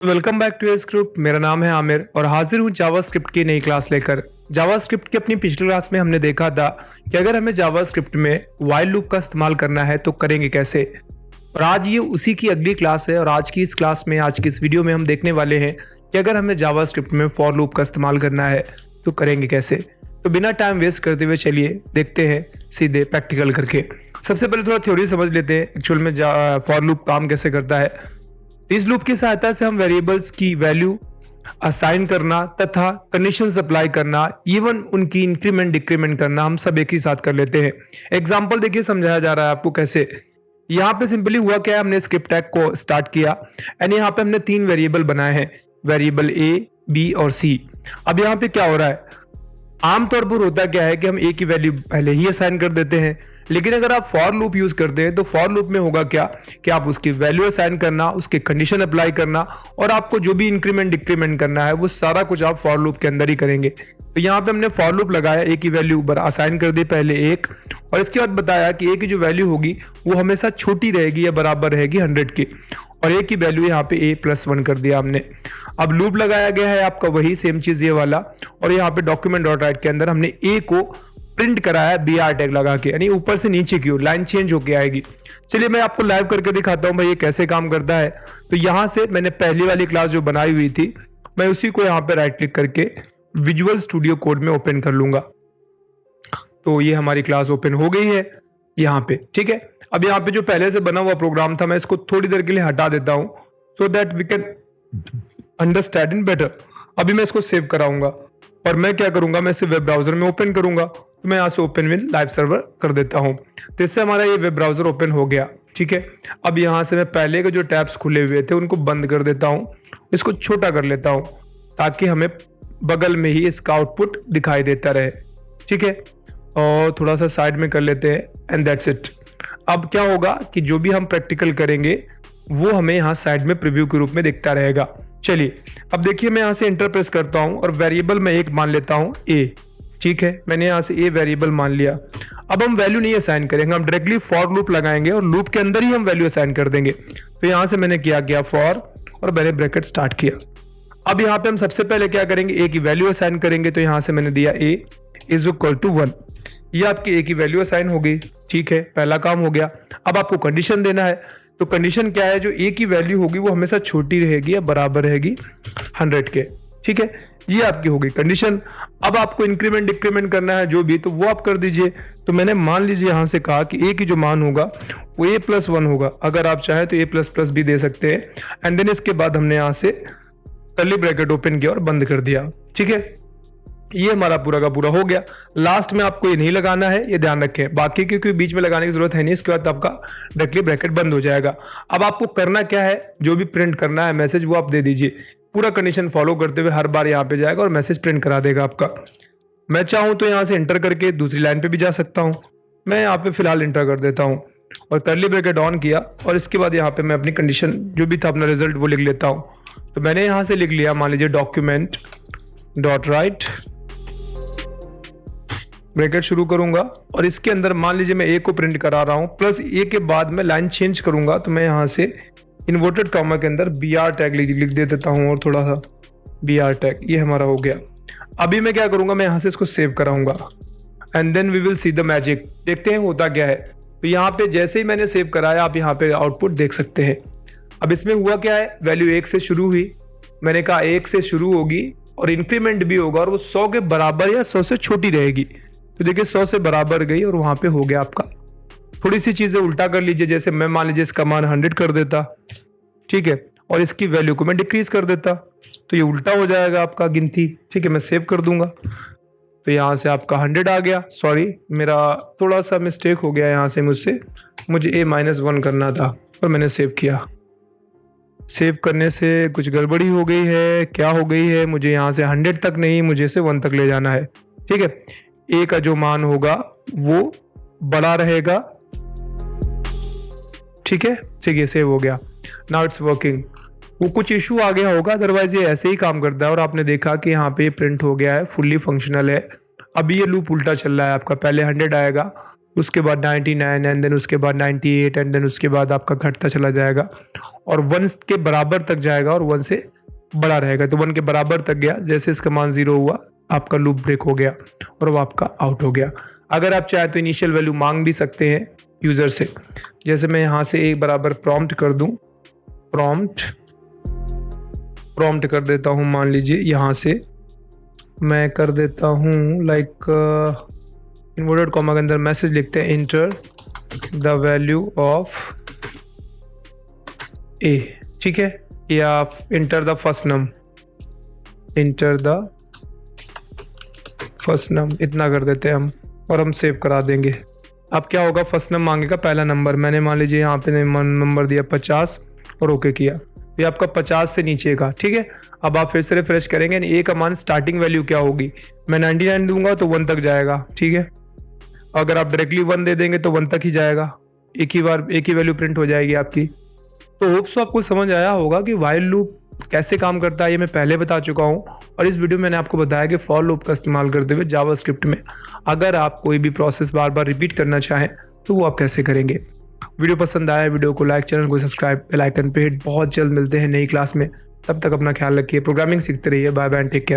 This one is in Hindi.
Welcome back to script. मेरा नाम है आमिर और हाजिर हूँ जावास्क्रिप्ट की नई क्लास लेकर। जावास्क्रिप्ट की अपनी पिछली क्लास में हमने देखा था कि अगर हमें जावास्क्रिप्ट में व्हाइल लूप का इस्तेमाल करना है तो करेंगे कैसे। और आज ये उसी की अगली क्लास है और आज की इस क्लास में, आज की इस वीडियो में हम देखने वाले हैं कि अगर हमें जावास्क्रिप्ट में फॉर लूप का इस्तेमाल करना है तो करेंगे कैसे। तो बिना टाइम वेस्ट करते हुए चलिए देखते हैं सीधे प्रैक्टिकल करके। सबसे पहले थोड़ा थ्योरी समझ लेते हैं एक्चुअल में फॉर लूप काम कैसे करता है। इस लूप की सहायता से हम वेरिएबल्स की वैल्यू असाइन करना तथा कंडीशंस अप्लाई करना, इवन उनकी इंक्रीमेंट डिक्रीमेंट करना, हम सब एक ही साथ कर लेते हैं। एग्जांपल देखिए, समझाया जा रहा है आपको कैसे। यहाँ पे सिंपली हुआ क्या है, हमने स्क्रिप्ट टैग को स्टार्ट किया एंड यहाँ पे हमने 3 वेरिएबल बनाए हैं, वेरिएबल ए, बी और सी। अब यहाँ पे क्या हो रहा है, आमतौर पर होता क्या है कि हम ए की वैल्यू पहले ही असाइन कर देते हैं, लेकिन अगर आप फॉर लूप यूज करते हैं तो फॉर लूप में होगा क्या कि आप उसकी वैल्यू असाइन करना, उसके कंडीशन अप्लाई करना और आपको जो भी इंक्रीमेंट डिक्रीमेंट करना है वो सारा कुछ आप फॉर लूप के अंदर ही करेंगे। तो यहाँ पे हमने फॉर लूप लगाया, ए की वैल्यू असाइन कर दी पहले 1 और इसके बाद बताया कि ए की जो वैल्यू होगी वो हमेशा छोटी रहेगी या बराबर रहेगी 100 के, और ए की वैल्यू यहाँ पे a+1 कर दिया हमने। अब लूप लगाया गया है आपका वही सेम चीज ये वाला, और यहाँ पे डॉक्यूमेंट डॉट राइट के अंदर हमने ए को प्रिंट कराया br टैग लगा के, यानी ऊपर से नीचे की लाइन चेंज होके आएगी। चलिए मैं आपको लाइव करके दिखाता हूं भाई ये कैसे काम करता है। तो यहां से मैंने पहली वाली क्लास जो बनाई हुई थी, मैं उसी को यहाँ पे राइट क्लिक करके विजुअल स्टूडियो कोड में ओपन कर लूंगा। तो ये हमारी क्लास ओपन हो गई है यहाँ पे, ठीक है। अब यहाँ पे जो पहले से बना हुआ प्रोग्राम था मैं इसको थोड़ी देर के लिए हटा देता हूँ so that we can understand in better. अभी मैं इसको सेव कराऊंगा और मैं क्या करूंगा, मैं इसे वेब ब्राउजर में ओपन करूंगा। तो मैं यहाँ से ओपन विद लाइव सर्वर कर देता हूँ, तो इससे हमारा ये वेब ब्राउजर ओपन हो गया, ठीक है। अब यहाँ से मैं पहले के जो टैब्स खुले हुए थे उनको बंद कर देता हूँ, इसको छोटा कर लेता हूँ ताकि हमें बगल में ही इसका आउटपुट दिखाई देता रहे, ठीक है। और थोड़ा सा साइड में कर लेते हैं एंड दैट्स इट। अब क्या होगा कि जो भी हम प्रैक्टिकल करेंगे वो हमें यहाँ साइड में प्रीव्यू के रूप में दिखता रहेगा। चलिए अब देखिए, मैं यहाँ से इंटर प्रेस करता हूँ और वेरिएबल में एक मान लेता हूँ ए, ठीक है। मैंने यहाँ से ए वेरिएबल मान लिया। अब हम वैल्यू नहीं असाइन करेंगे, हम डायरेक्टली फॉर लूप लगाएंगे और लूप के अंदर ही हम वैल्यू असाइन कर देंगे। तो यहाँ से मैंने किया फॉर और मैंने ब्रैकेट स्टार्ट किया। अब यहाँ पे हम सबसे पहले क्या करेंगे, ए की वैल्यू असाइन करेंगे। तो यहाँ से मैंने दिया a इज इक्वल टू 1, ये आपकी ए की वैल्यू असाइन हो गई, ठीक है, पहला काम हो गया। अब आपको कंडीशन देना है, तो कंडीशन क्या है, जो ए की वैल्यू होगी वो हमेशा छोटी रहेगी या बराबर रहेगी 100 के, ठीक है। ये आपकी हो गई कंडीशन। अब आपको इंक्रीमेंट डिक्रीमेंट करना है जो भी, तो वो आप कर दीजिए। तो मैंने मान लीजिए यहाँ से कहा कि ए की जो मान होगा वो a+1 होगा। अगर आप चाहें तो a++ भी दे सकते हैं। एंड देन इसके बाद हमने यहाँ से कर्ली ब्रैकेट ओपन किया और बंद कर दिया, ठीक है। ये हमारा पूरा का पूरा हो गया। लास्ट में आपको ये नहीं लगाना है, ये ध्यान रखें, बाकी क्योंकि बीच में लगाने की जरूरत है नहीं, इसके बाद आपका डायरेक्टली ब्रैकेट बंद हो जाएगा। अब आपको करना क्या है, जो भी प्रिंट करना है मैसेज वो आप दे दीजिए। पूरा कंडीशन फॉलो करते हुए हर बार यहाँ पे जाएगा और मैसेज प्रिंट करा देगा आपका। मैं चाहूँ तो यहाँ से इंटर करके दूसरी लाइन पे भी जा सकता हूँ। मैं यहाँ पे फिलहाल इंटर कर देता हूँ और कर्ली ब्रैकेट ऑन किया और इसके बाद यहाँ पे मैं अपनी कंडीशन जो भी था अपना रिजल्ट वो लिख लेता हूँ। तो मैंने यहाँ से लिख लिया, मान लीजिए डॉक्यूमेंट डॉट राइट, ब्रैकेट शुरू करूंगा और इसके अंदर मान लीजिए मैं ए को प्रिंट करा रहा हूं, प्लस ए के बाद मैं लाइन चेंज करूंगा। तो मैं यहाँ से इन्वर्टेड कॉमा के अंदर br टैग लिख दे देता हूं और थोड़ा सा br टैग, ये हमारा हो गया। अभी मैं क्या करूंगा, मैं यहाँ से इसको सेव कराऊंगा and then we will see the magic. देखते हैं होता क्या है। तो यहाँ पे जैसे ही मैंने सेव कराया आप यहाँ पे आउटपुट देख सकते हैं। अब इसमें हुआ क्या है, वैल्यू 1 से शुरू हुई, मैंने कहा 1 से शुरू होगी और इंक्रीमेंट भी होगा और वो 100 के बराबर या 100 से छोटी रहेगी। तो देखिए 100 से बराबर गई और वहां पे हो गया आपका। थोड़ी सी चीजें उल्टा कर लीजिए, जैसे मैं मान लीजिए इसका मान 100 कर देता, ठीक है, और इसकी वैल्यू को मैं डिक्रीज कर देता, तो ये उल्टा हो जाएगा आपका गिनती, ठीक है। मैं सेव कर दूंगा तो यहाँ से आपका 100 आ गया। सॉरी, मेरा थोड़ा सा मिस्टेक हो गया यहाँ से मुझसे, मुझे a-1 करना था और मैंने सेव किया। सेव करने से कुछ गड़बड़ी हो गई है, क्या हो गई है, मुझे यहाँ से 100 तक नहीं, मुझे इसे 1 तक ले जाना है, ठीक है। ए का जो मान होगा वो बड़ा रहेगा, ठीक है, ठीक है, सेव हो गया। Now it's working. वो कुछ इशू आ गया होगा, अदरवाइज ये ऐसे ही काम करता है। और आपने देखा कि यहाँ पे प्रिंट हो गया है, फुल्ली फंक्शनल है। अभी ये लूप उल्टा चल रहा है आपका, पहले 100 आएगा उसके बाद 99 एंड देन उसके बाद 98 एंड देन उसके बाद आपका घटता चला जाएगा और 1 के बराबर तक जाएगा और 1 से बड़ा रहेगा। तो 1 के बराबर तक गया, जैसे इसका मान 0 हुआ आपका लूप ब्रेक हो गया और वो आपका आउट हो गया। अगर आप चाहे तो इनिशियल वैल्यू मांग भी सकते हैं यूज़र से। जैसे मैं यहाँ से एक बराबर प्रॉम्प्ट कर दूँ, प्रॉम्प्ट कर देता हूँ, मान लीजिए यहाँ से मैं कर देता हूँ लाइक इन्वर्टेड कॉमा के अंदर मैसेज लिखते हैं इंटर द वैल्यू ऑफ ए, ठीक है, या इंटर द फर्स्ट नम, इतना कर देते हैं हम और हम सेव करा देंगे। अब क्या होगा, फर्स्ट नम मांगेगा पहला नंबर, मैंने मान लीजिए यहाँ पे नंबर दिया 50 और ओके किया, ये आपका 50 से नीचे का, ठीक है। अब आप फिर से रिफ्रेश करेंगे, ए का मान स्टार्टिंग वैल्यू क्या होगी, मैं 99 दूंगा तो 1 तक जाएगा, ठीक है। अगर आप डायरेक्टली 1 दे देंगे तो 1 तक ही जाएगा, एक ही वैल्यू प्रिंट हो जाएगी आपकी। तो होप्स आपको समझ आया होगा कि व्हाइल लूप कैसे काम करता है, ये मैं पहले बता चुका हूँ और इस वीडियो में मैंने आपको बताया कि फॉर लूप का इस्तेमाल करते हुए जावास्क्रिप्ट में अगर आप कोई भी प्रोसेस बार बार रिपीट करना चाहें तो वो आप कैसे करेंगे। वीडियो पसंद आया, वीडियो को लाइक, चैनल को सब्सक्राइब, बेल आइकन पे हिट। बहुत जल्द मिलते हैं नई क्लास में, तब तक अपना ख्याल रखिए, प्रोग्रामिंग सीखते रहिए। Bye bye, take care.